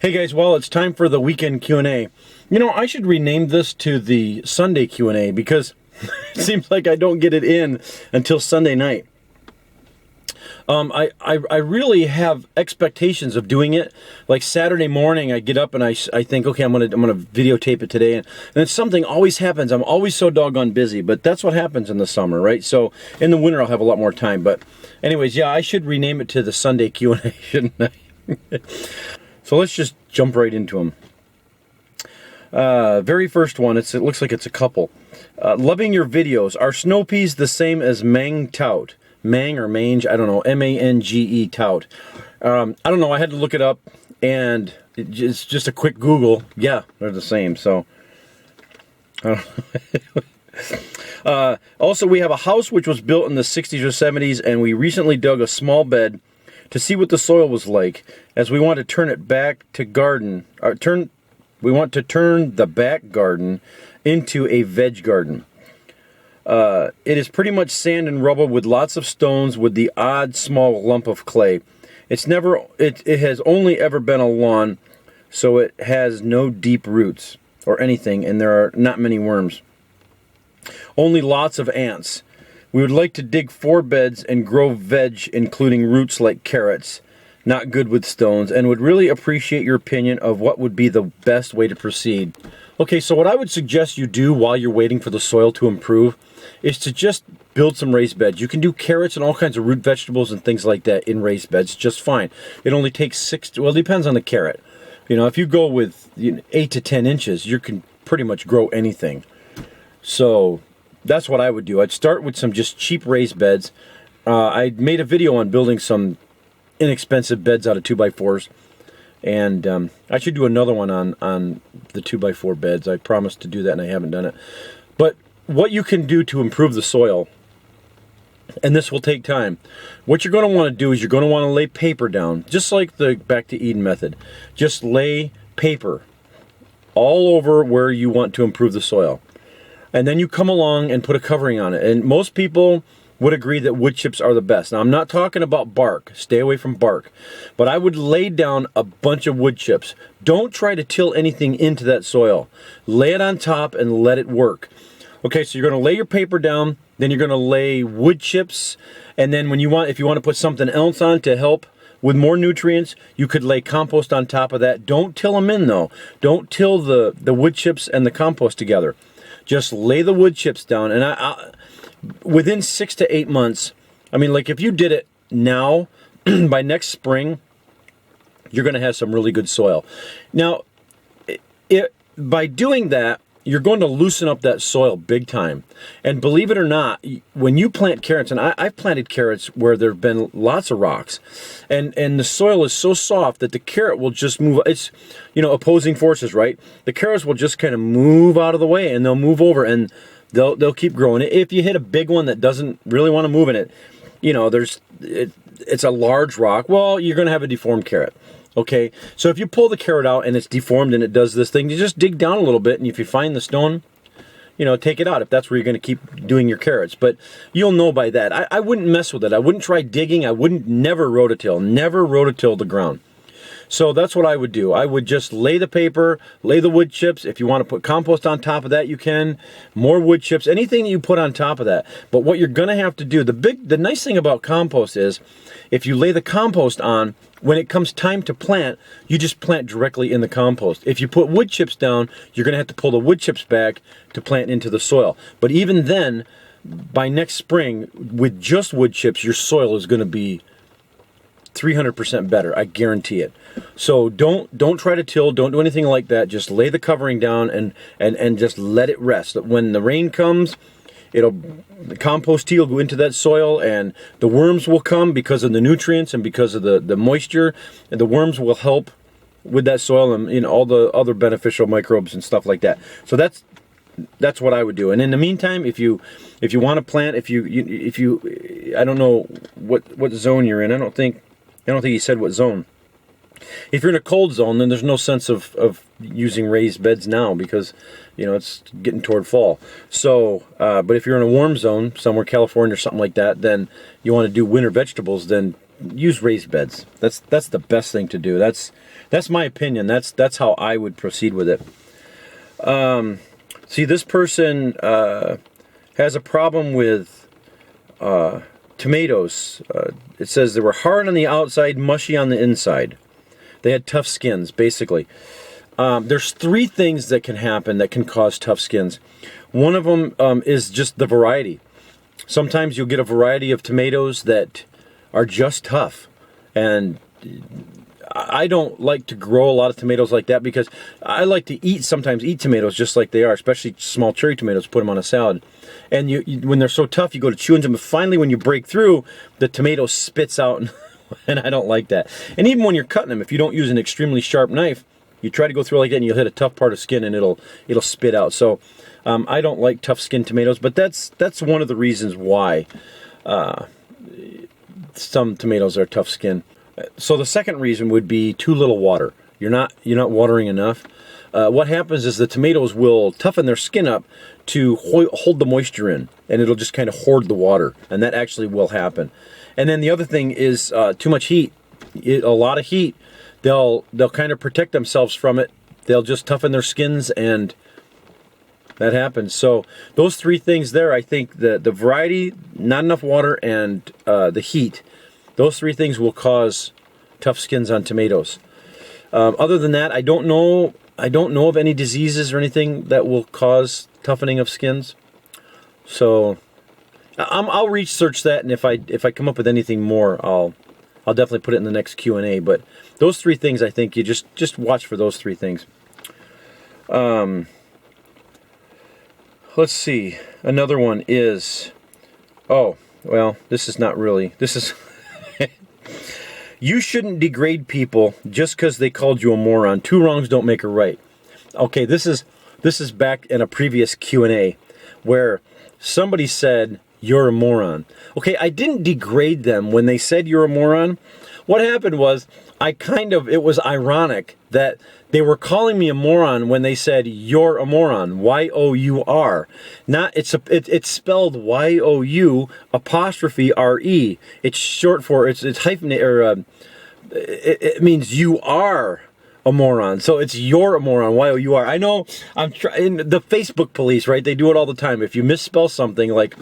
Hey guys, well, it's time for the weekend Q&A. You know, I should rename this to the Sunday Q&A because it seems like I don't get it in until Sunday night. I really have expectations of doing it. Like Saturday morning, I get up and I think, okay, I'm gonna videotape it today, and then something always happens. I'm always so doggone busy, but that's what happens in the summer, right? So in the winter, I'll have a lot more time. But anyways, yeah, I should rename it to the Sunday Q&A, shouldn't I? So let's just jump right into them. Very first one, it looks like it's a couple. Loving your videos. Are snow peas the same as Mange Tout? Mang or Mange, I don't know, M-A-N-G-E, Tout. I don't know, I had to look it up, and it's just a quick Google. Yeah, they're the same, so. Also, we have a house which was built in the 60s or 70s, and we recently dug a small bed to see what the soil was like, as we want to turn it back to garden, we want to turn the back garden into a veg garden. It is pretty much sand and rubble with lots of stones with the odd small lump of clay. It has only ever been a lawn, so it has no deep roots or anything, and there are not many worms. Only lots of ants. We would like to dig 4 beds and grow veg, including roots like carrots. Not good with stones, and would really appreciate your opinion of what would be the best way to proceed. Okay, so what I would suggest you do while you're waiting for the soil to improve is to just build some raised beds. You can do carrots and all kinds of root vegetables and things like that in raised beds just fine. It only takes well, it depends on the carrot. You know, if you go with 8 to 10 inches, you can pretty much grow anything. So that's what I would do. I'd start with some just cheap raised beds. I made a video on building some inexpensive beds out of 2x4s, and I should do another one on the 2x4 beds. I promised to do that and I haven't done it. But what you can do to improve the soil, and this will take time, what you're going to want to do is you're going to want to lay paper down, just like the Back to Eden method. Just lay paper all over where you want to improve the soil. And then you come along and put a covering on it. And most people would agree that wood chips are the best. Now, I'm not talking about bark. Stay away from bark. But I would lay down a bunch of wood chips. Don't try to till anything into that soil. Lay it on top and let it work. Okay, so you're going to lay your paper down, then you're going to lay wood chips, and then if you want to put something else on to help with more nutrients, you could lay compost on top of that. Don't till them in, though. Don't till the wood chips and the compost together. Just lay the wood chips down, and within 6 to 8 months, I mean, like if you did it now, by next spring, you're going to have some really good soil. Now, by doing that, you're going to loosen up that soil big time. And believe it or not, when you plant carrots, and I've planted carrots where there have been lots of rocks, and the soil is so soft that the carrot will just move. It's, opposing forces, right? The carrots will just kind of move out of the way, and they'll move over, and they'll keep growing. If you hit a big one that doesn't really want to move in it, it's a large rock, well, you're going to have a deformed carrot. Okay, so if you pull the carrot out and it's deformed and it does this thing, you just dig down a little bit, and if you find the stone, take it out if that's where you're going to keep doing your carrots. But you'll know by that. I wouldn't mess with it. I wouldn't try digging. I wouldn't never rototill the ground. So that's what I would do. I would just lay the paper, lay the wood chips. If you want to put compost on top of that, you can. More wood chips, anything that you put on top of that. But what you're going to have to do, the nice thing about compost is, if you lay the compost on, when it comes time to plant, you just plant directly in the compost. If you put wood chips down, you're going to have to pull the wood chips back to plant into the soil. But even then, by next spring, with just wood chips, your soil is going to be 300% better. I guarantee it. So don't try to till. Don't do anything like that. Just lay the covering down and just let it rest. When the rain comes, the compost tea will go into that soil, and the worms will come because of the nutrients and because of the moisture, and the worms will help with that soil and all the other beneficial microbes and stuff like that. So that's what I would do. And in the meantime, if you want to plant, if you I don't know what zone you're in. I don't think he said what zone. If you're in a cold zone, then there's no sense of using raised beds now because, it's getting toward fall. So, but if you're in a warm zone, somewhere California or something like that, then you want to do winter vegetables, then use raised beds. That's the best thing to do. That's my opinion. That's how I would proceed with it. See, this person has a problem with tomatoes. It says they were hard on the outside, mushy on the inside. They had tough skins, basically. There's 3 things that can happen that can cause tough skins. One of them is just the variety. Sometimes you'll get a variety of tomatoes that are just tough. And I don't like to grow a lot of tomatoes like that because I like to sometimes eat tomatoes just like they are, especially small cherry tomatoes, put them on a salad. And when they're so tough, you go to chew into them, and finally when you break through, the tomato spits out, and I don't like that. And even when you're cutting them, if you don't use an extremely sharp knife, you try to go through like that and you'll hit a tough part of skin and it'll spit out. So I don't like tough skin tomatoes, but that's one of the reasons why some tomatoes are tough skin. So the second reason would be too little water. You're not watering enough. What happens is the tomatoes will toughen their skin up to hold the moisture in, and it'll just kind of hoard the water, and that actually will happen. And then the other thing is too much heat. A lot of heat, they'll kind of protect themselves from it. They'll just toughen their skins, and that happens. So those 3 things there, I think the variety, not enough water, and the heat, those 3 things will cause tough skins on tomatoes. Other than that, I don't know of any diseases or anything that will cause toughening of skins. So I'll research that, and if I come up with anything more, I'll definitely put it in the next Q&A. But those 3 things, I think you just watch for those 3 things. Let's see. Another one is, this is not really. This is. You shouldn't degrade people just because they called you a moron. 2 wrongs don't make a right. Okay, this is back in a previous Q&A where somebody said you're a moron. Okay, I didn't degrade them when they said you're a moron. What happened was it was ironic that they were calling me a moron when they said you're a moron, Y-O-U-R. Not it's spelled Y-O-U apostrophe R-E. It's short for it's hyphenated, or it means you are a moron. So it's you're a moron, Y-O-U-R. I know I'm trying. The Facebook police, right? They do it all the time. If you misspell something like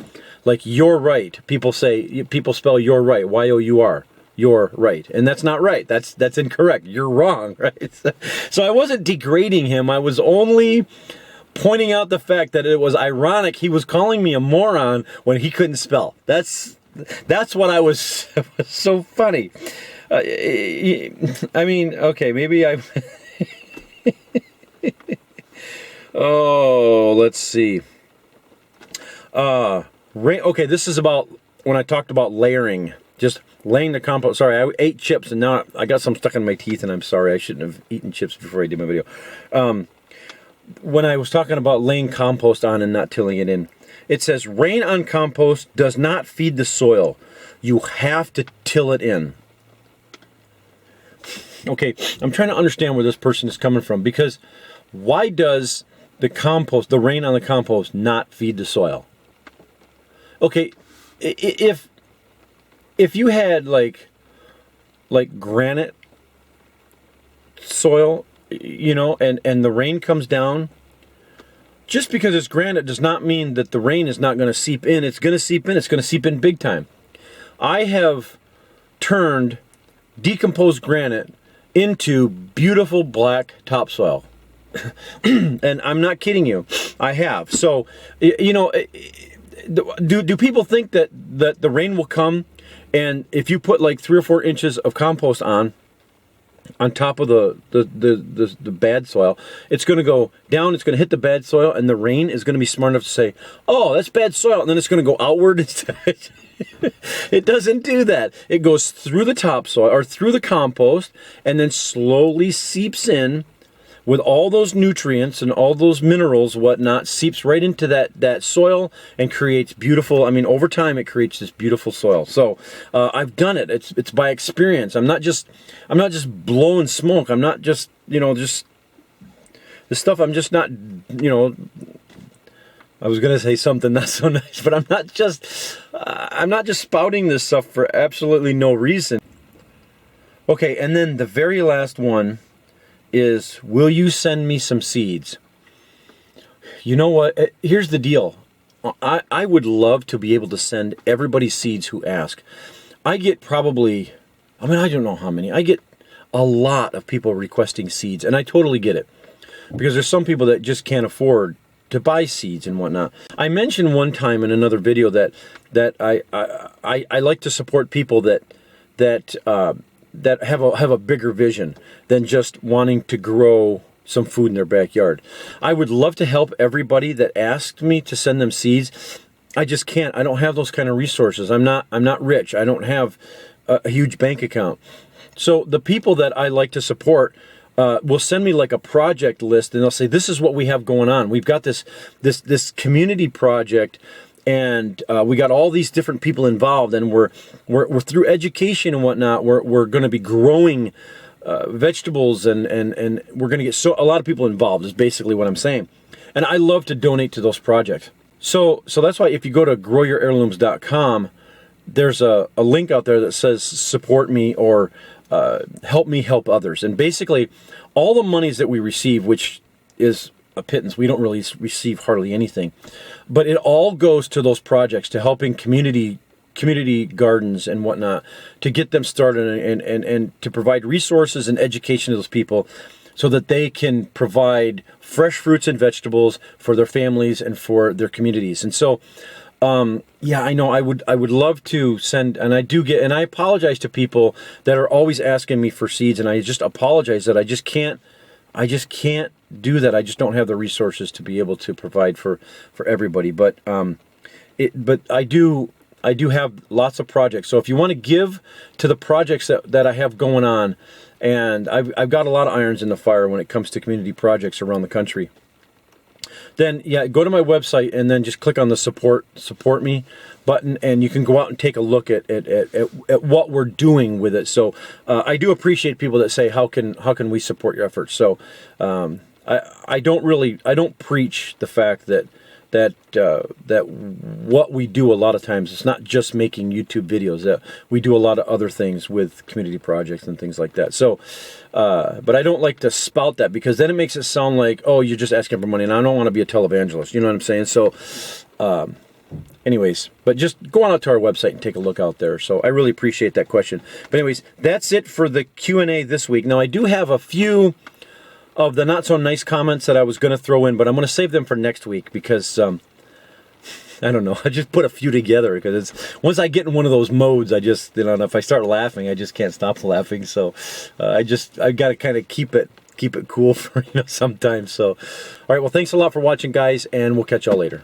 you're right, people spell you're right, Y-O-U-R. You're right, and that's not right. That's incorrect. You're wrong, right? So I wasn't degrading him. I was only pointing out the fact that it was ironic he was calling me a moron when he couldn't spell. That's what I was. It was so funny. I mean, okay, maybe I. Oh, let's see. Okay, this is about when I talked about layering. Just laying the compost. Sorry, I ate chips and now I got some stuck in my teeth, and I'm sorry. I shouldn't have eaten chips before I did my video. When I was talking about laying compost on and not tilling it in, it says rain on compost does not feed the soil. You have to till it in. Okay, I'm trying to understand where this person is coming from, because why does the rain on the compost not feed the soil? Okay, if you had like granite soil, and the rain comes down, just because it's granite does not mean that the rain is not going to seep in. It's going to seep in. It's going to seep in big time. I have turned decomposed granite into beautiful black topsoil. And I'm not kidding you. I have. So, do people think that the rain will come, and if you put like 3 or 4 inches of compost on top of the bad soil, it's going to go down, it's going to hit the bad soil, and the rain is going to be smart enough to say, oh, that's bad soil, and then it's going to go outward instead. It doesn't do that. It goes through the topsoil or through the compost, and then slowly seeps in with all those nutrients and all those minerals, whatnot, seeps right into that soil and creates beautiful. I mean, over time, it creates this beautiful soil. So I've done it. It's by experience. I'm not just blowing smoke. I'm not just just the stuff. I'm just not I was gonna say something not so nice, but I'm not just spouting this stuff for absolutely no reason. Okay, and then the very last one is, will you send me some seeds? You know what? Here's the deal. I would love to be able to send everybody seeds who ask. I get probably, I mean, I don't know how many. I get a lot of people requesting seeds, and I totally get it. Because there's some people that just can't afford to buy seeds and whatnot. I mentioned one time in another video that I like to support people that have a bigger vision than just wanting to grow some food in their backyard. I would love to help everybody that asked me to send them seeds. I just can't. I don't have those kind of resources. I'm not rich. I don't have a huge bank account. So the people that I like to support will send me like a project list, and they'll say, this is what we have going on. We've got this community project, and we got all these different people involved, and we're through education and whatnot, we're going to be growing vegetables, and we're going to get a lot of people involved, is basically what I'm saying. And I love to donate to those projects. So that's why if you go to growyourheirlooms.com, there's a link out there that says support me or help me help others. And basically all the monies that we receive, which is a pittance, we don't really receive hardly anything, but it all goes to those projects, to helping community gardens and whatnot, to get them started and to provide resources and education to those people so that they can provide fresh fruits and vegetables for their families and for their communities. And so yeah, I know I would love to send, and I do get, and I apologize to people that are always asking me for seeds, and I just apologize that I just can't do that. I just don't have the resources to be able to provide for everybody. But I do have lots of projects. So if you want to give to the projects that I have going on, and I've got a lot of irons in the fire when it comes to community projects around the country, then yeah, go to my website and then just click on the support me button, and you can go out and take a look at what we're doing with it. So I do appreciate people that say, how can we support your efforts? So I don't preach the fact that what we do a lot of times, it's not just making YouTube videos, that we do a lot of other things with community projects and things like that. So but I don't like to spout that, because then it makes it sound like, oh, you're just asking for money, and I don't want to be a televangelist, you know what I'm saying? So anyways, but just go on out to our website and take a look out there. So I really appreciate that question. But anyways, that's it for the Q&A this week. Now I do have a few of the not so nice comments that I was going to throw in, but I'm going to save them for next week, because I don't know, I just put a few together, because it's, once I get in one of those modes, I just, you know, if I start laughing, I just can't stop laughing. So I got to kind of keep it cool for, you know, sometimes. So all right, well, thanks a lot for watching, guys, and we'll catch y'all later.